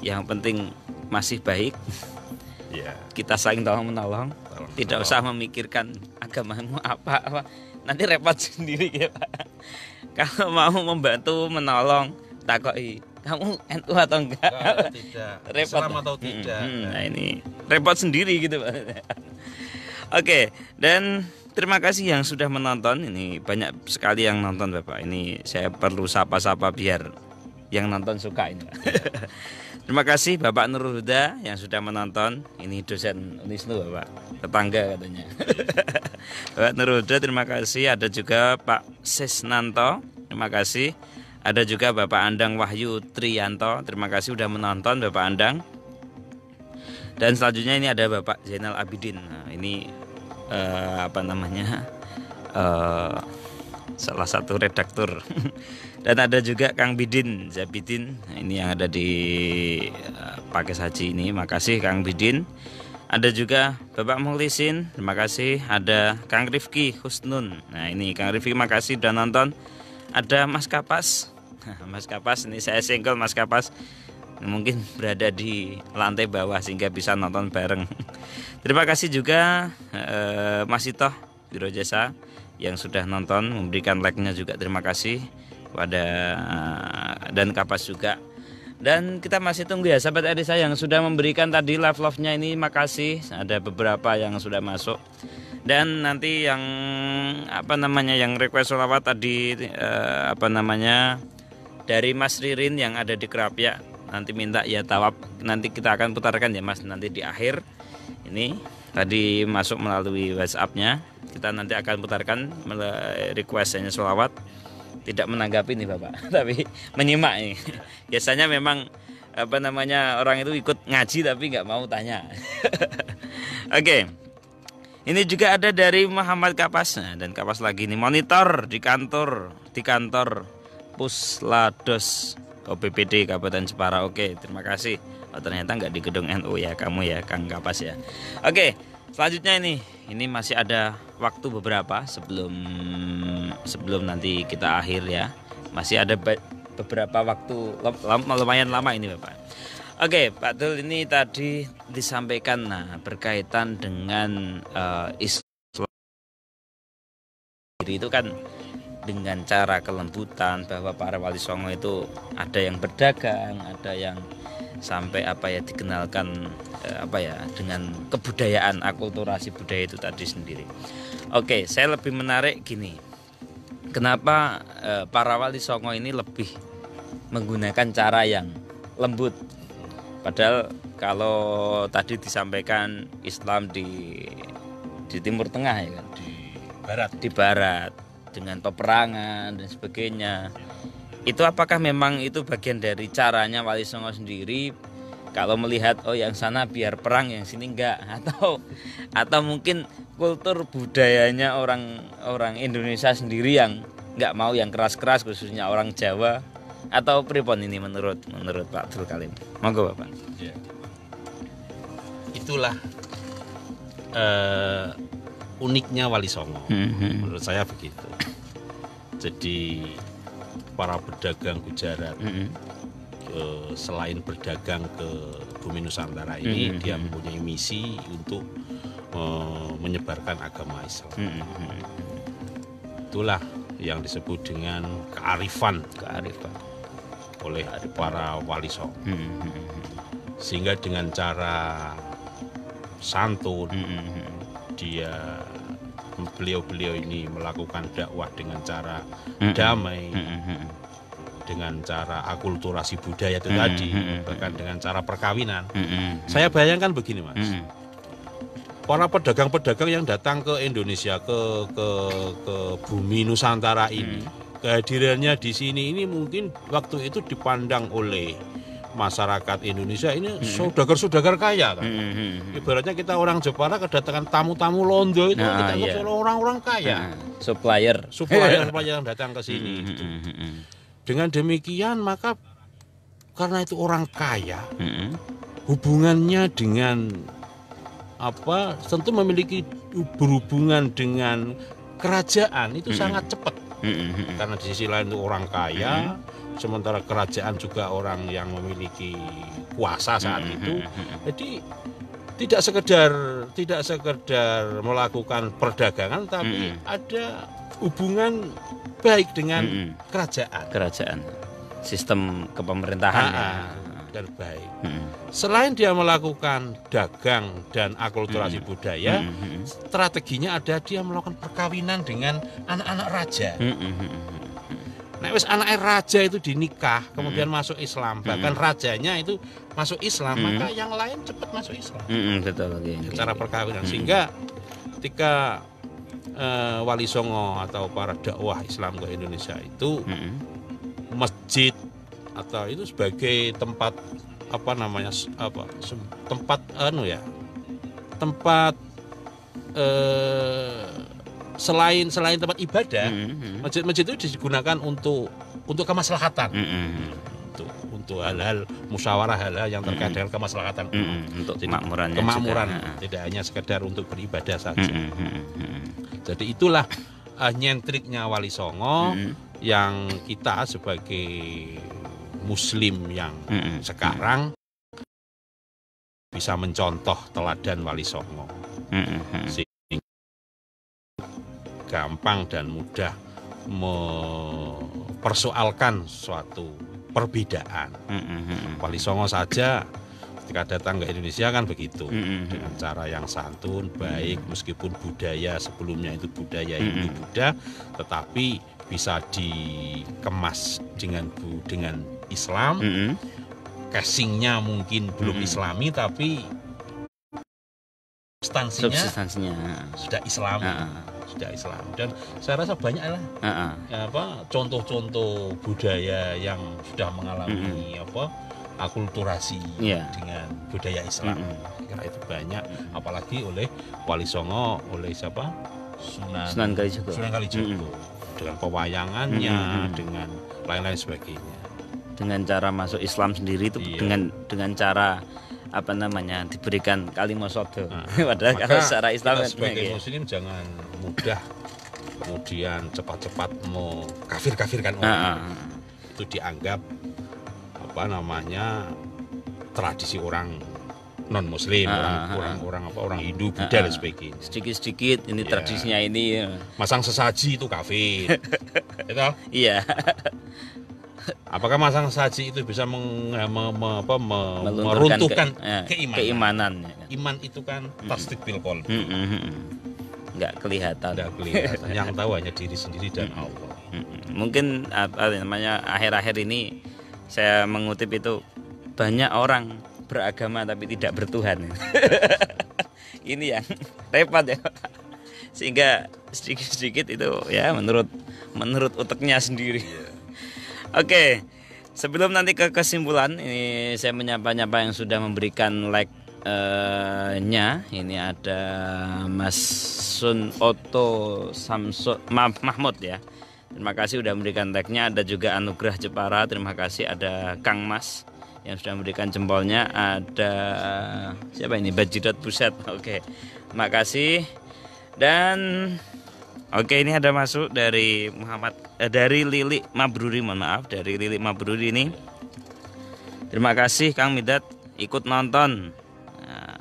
yang penting masih baik. Ya. Kita saling tolong menolong. Tidak usah memikirkan agamamu apa. Nanti repot sendiri ya, Pak. Kalau mau membantu menolong, takoki, kamu NU atau enggak? Tidak. Repot Islam atau tidak. Nah, ini repot sendiri gitu, Pak. Oke, dan terima kasih yang sudah menonton. Ini banyak sekali yang nonton, Bapak. Ini saya perlu sapa-sapa biar yang nonton suka ini, Pak. Terima kasih Bapak Nurul Huda yang sudah menonton. Ini dosen Unisnu, Bapak. Tetangga katanya. Bapak Nurul Huda, terima kasih. Ada juga Pak Sesnanto, terima kasih. Ada juga Bapak Andang Wahyu Triyanto, terima kasih sudah menonton Bapak Andang. Dan selanjutnya ini ada Bapak Zainal Abidin. Nah, ini salah satu redaktur. Dan ada juga Kang Bidin Zabidin, ini yang ada di Pakis Haji ini. Makasih Kang Bidin. Ada juga Bapak Muhlisin, terima kasih. Ada Kang Rifki Husnun. Nah, ini Kang Rifki, makasih sudah nonton. Ada Mas Kapas. Mas Kapas, ini saya single Mas Kapas. Mungkin berada di lantai bawah sehingga bisa nonton bareng. Terima kasih juga Mas Itoh Biro Jasa yang sudah nonton, memberikan like-nya juga, terima kasih kepada dan Kapas juga. Dan kita masih tunggu ya sahabat Erisa yang sudah memberikan tadi love-nya ini, makasih. Ada beberapa yang sudah masuk. Dan nanti yang yang request sholawat tadi dari Mas Ririn yang ada di Kerapia, nanti minta ya tawab, nanti kita akan putarkan ya Mas, nanti di akhir. Ini tadi masuk melalui WhatsApp-nya, kita nanti akan putarkan request-nya sholawat. Tidak menanggapi nih Bapak, tapi menyimak nih. Biasanya memang orang itu ikut ngaji tapi nggak mau tanya. Oke. Ini juga ada dari Muhammad Kapas. Nah, dan Kapas lagi nih monitor di kantor Puslados OPPD Kabupaten Jepara. Oke, terima kasih. Oh, ternyata nggak di gedung NU ya kamu ya Kang Kapas ya. Oke, selanjutnya ini masih ada waktu beberapa sebelum nanti kita akhir ya. Masih ada beberapa waktu lumayan lama ini Bapak. Oke, Pak Dul, ini tadi disampaikan berkaitan dengan Islam itu kan dengan cara kelembutan, bahwa para wali songo itu ada yang berdagang, ada yang sampai dikenalkan dengan kebudayaan, akulturasi budaya itu tadi sendiri. Oke, saya lebih menarik gini. Kenapa para wali songo ini lebih menggunakan cara yang lembut? Padahal kalau tadi disampaikan Islam di Timur Tengah ya kan, di barat dengan peperangan dan sebagainya. Itu apakah memang itu bagian dari caranya wali songo sendiri? Kalau melihat yang sana biar perang, yang sini enggak, atau mungkin kultur budayanya orang Indonesia sendiri yang enggak mau yang keras-keras, khususnya orang Jawa, Atau pripun ini menurut Pak Abdul Kalim? Monggo Bapak. Ya. Itulah uniknya Wali Songo. Menurut saya begitu. Jadi para pedagang Gujarat selain berdagang ke bumi Nusantara ini, dia mempunyai misi untuk menyebarkan agama Islam. Itulah yang disebut dengan kearifan oleh para Wali Songo. Sehingga dengan cara santun, beliau ini melakukan dakwah dengan cara damai, dengan cara akulturasi budaya itu tadi, bahkan dengan cara perkawinan. Saya bayangkan begini Mas, para pedagang-pedagang yang datang ke Indonesia, ke bumi Nusantara ini, kehadirannya di sini ini mungkin waktu itu dipandang oleh masyarakat Indonesia ini saudagar-saudagar kaya kan. Ibaratnya kita orang Jepara kedatangan tamu-tamu Londo itu kita anggap orang-orang kaya. Supplier yang datang ke sini. Gitu. Dengan demikian maka karena itu orang kaya, hubungannya dengan tentu memiliki berhubungan dengan kerajaan itu sangat cepat. Karena di sisi lain itu orang kaya, sementara kerajaan juga orang yang memiliki kuasa saat itu. Jadi tidak sekedar melakukan perdagangan, tapi ada hubungan baik dengan kerajaan. Sistem kepemerintahan dan baik. Selain dia melakukan dagang dan akulturasi budaya, strateginya ada dia melakukan perkawinan dengan anak-anak raja. Nah, wis anaknya raja itu dinikah, kemudian masuk Islam, bahkan rajanya itu masuk Islam, maka yang lain cepat masuk Islam. Betul. Cara perkawinan, sehingga ketika Wali Songo atau para dakwah Islam ke Indonesia itu masjid atau itu sebagai tempat tempat selain tempat ibadah, masjid-masjid itu digunakan untuk kemaslahatan, untuk hal-hal musyawarah, hal-hal yang terkait dengan kemaslahatan, untuk kemakmuran, tidak hanya sekedar untuk beribadah saja. Jadi itulah nyentriknya Wali Songo yang kita sebagai Muslim yang sekarang bisa mencontoh teladan Wali Songo. Gampang dan mudah mempersoalkan suatu perbedaan. Wali Songo saja ketika datang ke Indonesia kan begitu, dengan cara yang santun, baik, meskipun budaya sebelumnya itu budaya Hindu Buddha, tetapi bisa dikemas dengan Islam. Casingnya mungkin belum Islami, tapi substansinya sudah Islami. Sudah Islam, dan saya rasa banyak lah contoh-contoh budaya yang sudah mengalami akulturasi dengan budaya Islam. Kira itu banyak, apalagi oleh Wali Songo, oleh siapa? Sunan Kalijogo, dengan pewayangannya, dengan lain-lain sebagainya. Dengan cara masuk Islam sendiri itu dengan cara diberikan kalimat sodo. Padahal kalau secara Islam sebagai Muslim jangan mudah kemudian cepat-cepat mau kafir-kafirkan orang. Itu dianggap tradisi orang non Muslim, orang Hindu, Buddha dan sebagainya. Sedikit-sedikit ini tradisinya ini. Masang sesaji itu kafir. Itu? Iya. Apakah masang saji itu bisa meruntuhkan keimanan? Iman itu kan tasdik bil qalbi. Nggak kelihatan. Yang tahu hanya diri sendiri dan Allah. Mungkin akhir-akhir ini saya mengutip itu, banyak orang beragama tapi tidak bertuhan. Ini yang repot ya. Sehingga sedikit-sedikit itu ya menurut uteknya sendiri. Oke, sebelum nanti ke kesimpulan, ini saya menyapa-nyapa yang sudah memberikan like-nya. Ini ada Mas Sun Oto Mahmud ya. Terima kasih sudah memberikan tag-nya. Ada juga Anugrah Jepara, terima kasih. Ada Kang Mas yang sudah memberikan jempolnya. Ada siapa ini? Bajidot Buset. Oke. Terima kasih. Dan oke, ini ada masuk dari dari Lili Mabruri, mohon maaf, dari Lili Mabruri ini. Terima kasih Kang Midat ikut nonton. Nah,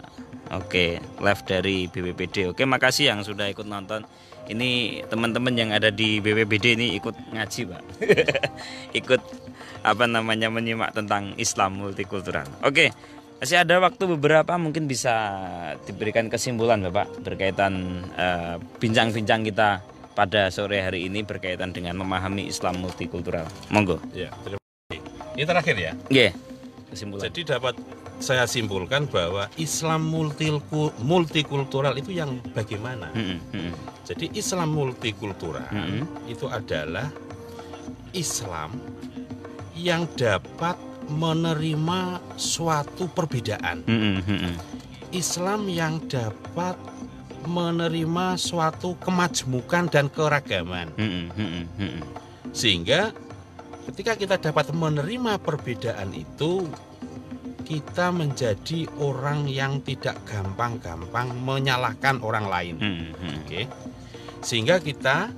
oke, live dari BPBD. Oke, makasih yang sudah ikut nonton. Ini teman-teman yang ada di BPBD ini ikut ngaji, Pak. Ikut menyimak tentang Islam multikultural. Oke. Masih ada waktu beberapa, mungkin bisa diberikan kesimpulan Bapak berkaitan bincang-bincang kita pada sore hari ini berkaitan dengan memahami Islam multikultural. Monggo. Ya, terima kasih. Ini terakhir ya. Iya. Kesimpulan. Jadi dapat saya simpulkan bahwa Islam multikultural itu yang bagaimana? Jadi Islam multikultural itu adalah Islam yang dapat menerima suatu perbedaan. Islam yang dapat menerima suatu kemajmukan dan keragaman. Sehingga ketika kita dapat menerima perbedaan itu, kita menjadi orang yang tidak gampang-gampang menyalahkan orang lain. Oke. Sehingga kita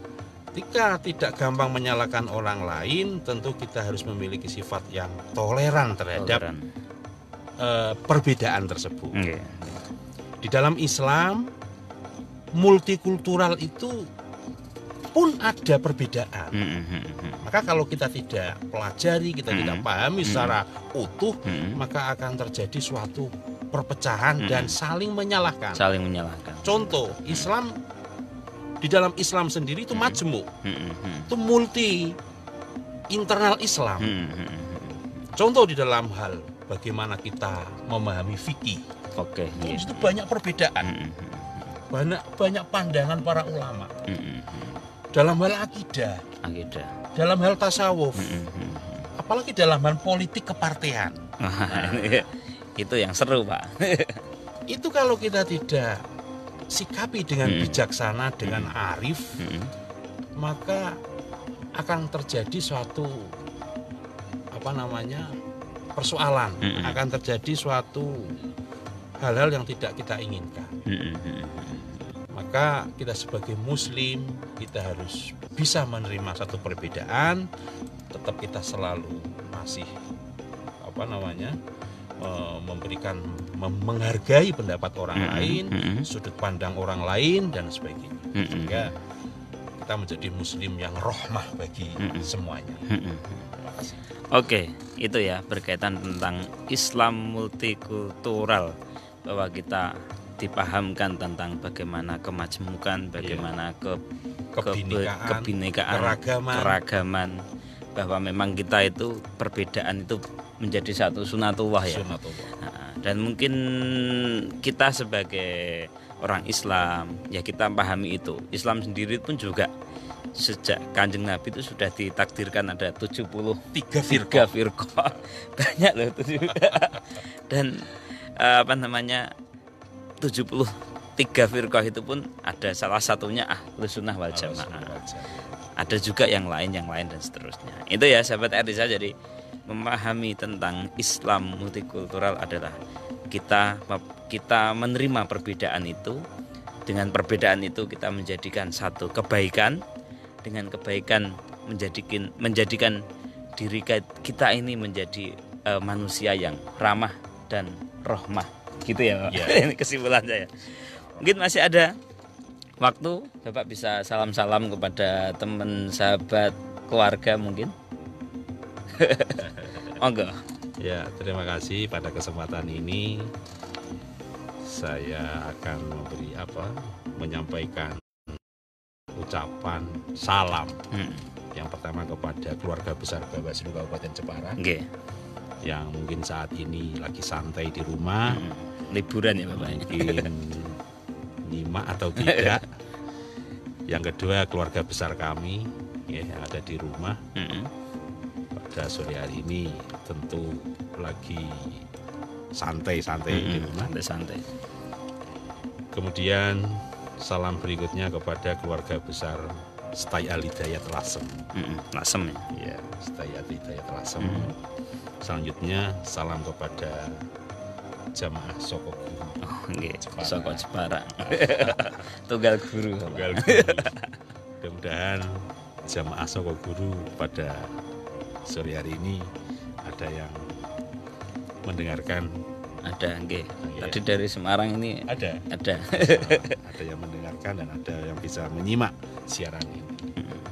ketika tidak gampang menyalahkan orang lain, tentu kita harus memiliki sifat yang toleran terhadap perbedaan tersebut. Di dalam Islam, multikultural itu pun ada perbedaan. Maka kalau kita tidak pelajari, kita tidak pahami secara utuh, maka akan terjadi suatu perpecahan dan saling menyalahkan. Contoh, Islam, di dalam Islam sendiri itu majmuk, itu multi internal Islam. Contoh di dalam hal bagaimana kita memahami fikih, itu banyak perbedaan, banyak pandangan para ulama. Dalam hal akidah, dalam hal tasawuf, apalagi dalam hal politik kepartean. Itu yang seru, Pak. Itu kalau kita tidak sikapi dengan bijaksana, dengan arif, maka akan terjadi suatu persoalan, akan terjadi suatu hal-hal yang tidak kita inginkan. Maka kita sebagai Muslim, kita harus bisa menerima satu perbedaan, tetap kita selalu masih menghargai pendapat orang lain, sudut pandang orang lain dan sebagainya. Sehingga kita menjadi Muslim yang rahmah bagi semuanya. Terima kasih. Oke, itu ya berkaitan tentang Islam multikultural, bahwa kita dipahamkan tentang bagaimana kemajmukan, bagaimana kebinekaan, keragaman, bahwa memang kita itu perbedaan itu menjadi satu sunatullah ya. Nah, dan mungkin kita sebagai orang Islam ya kita pahami itu. Islam sendiri pun juga sejak Kanjeng Nabi itu sudah ditakdirkan ada 73 firqah. Banyak loh itu. Dan 73 firqah itu pun ada salah satunya Ahlus Sunnah wal Jamaah. Ada juga yang lain dan seterusnya. Itu ya sahabat RDSA, jadi memahami tentang Islam multikultural adalah kita menerima perbedaan itu. Dengan perbedaan itu kita menjadikan satu kebaikan. Dengan kebaikan menjadikan diri kita ini menjadi manusia yang ramah dan rahmah. Gitu ya Pak. Ini kesimpulan saya. Mungkin masih ada waktu, Bapak bisa salam-salam kepada teman, sahabat, keluarga mungkin. Monggo. Ya, terima kasih pada kesempatan ini. Saya akan menyampaikan ucapan salam. Yang pertama kepada keluarga besar Bawaslu Kabupaten Jepara. Yang mungkin saat ini lagi santai di rumah. Liburan ya Bapak. Mungkin nyimak atau tidak. Yang kedua keluarga besar kami ya, yang ada di rumah. Pada sore hari ini tentu lagi santai-santai di rumah. Santai. Kemudian salam berikutnya kepada keluarga besar Stay Al-Hidayat Lasem. Lasem ya. Ya, Stay Al-Hidayat Lasem. Selanjutnya salam kepada jamaah Soko Guru. Oh, nggih. Jepara. Saka Jepara. Tunggal guru. Tunggal Guru. Mudah-mudahan jamaah Soko Guru pada sore hari ini ada yang mendengarkan. Ada nggih. Iya. Tadi dari Semarang ini Ada ada. yang mendengarkan dan ada yang bisa menyimak siaran ini.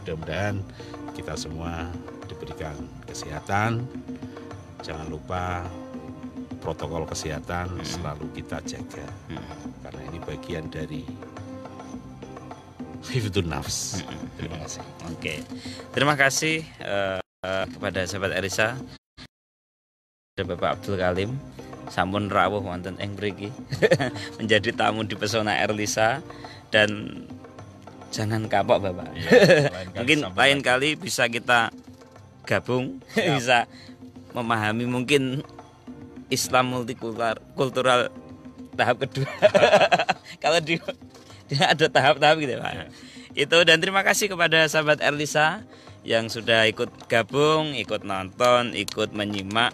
Mudah-mudahan kita semua diberikan kesehatan. Jangan lupa protokol kesehatan selalu kita jaga, karena ini bagian dari hifdzun nafs. Terima kasih. Oke. Terima kasih kepada sahabat Erisa dan Bapak Abdul Kalim sampun rawuh wonten ing mriki menjadi tamu di Pesona Erlisa, dan jangan kapok Bapak. Mungkin lain kali bisa kita gabung, bisa memahami mungkin Islam multikultural tahap kedua. Kalau dia ada tahap-tahap gitu Pak. Itu, dan terima kasih kepada sahabat Erlisa yang sudah ikut gabung, ikut nonton, ikut menyimak.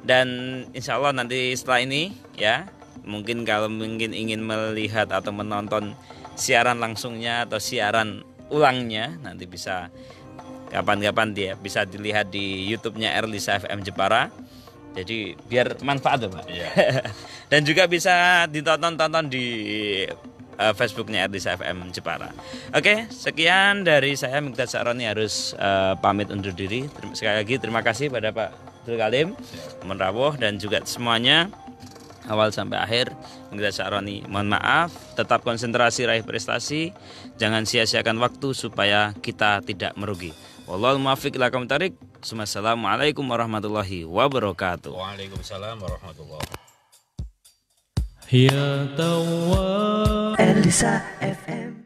Dan insya Allah nanti setelah ini ya, mungkin kalau ingin melihat atau menonton siaran langsungnya atau siaran ulangnya, nanti bisa kapan-kapan dia bisa dilihat di YouTube-nya Erlisa FM Jepara. Jadi biar manfaat Pak. Iya. Dan juga bisa ditonton di Facebooknya Erlisa FM Jepara. Oke, sekian dari saya, Mikdad Syaroni harus pamit undur diri. Sekali lagi terima kasih pada Pak Abdul Kalim, teman rawuh, dan juga semuanya awal sampai akhir. Mikdad Syaroni mohon maaf, tetap konsentrasi raih prestasi, jangan sia-siakan waktu supaya kita tidak merugi. Wallahul muwaffiq ila aqwamit thoriq. Assalamualaikum warahmatullahi wabarakatuh. Waalaikumsalam warahmatullahi wabarakatuh. Elisa FM.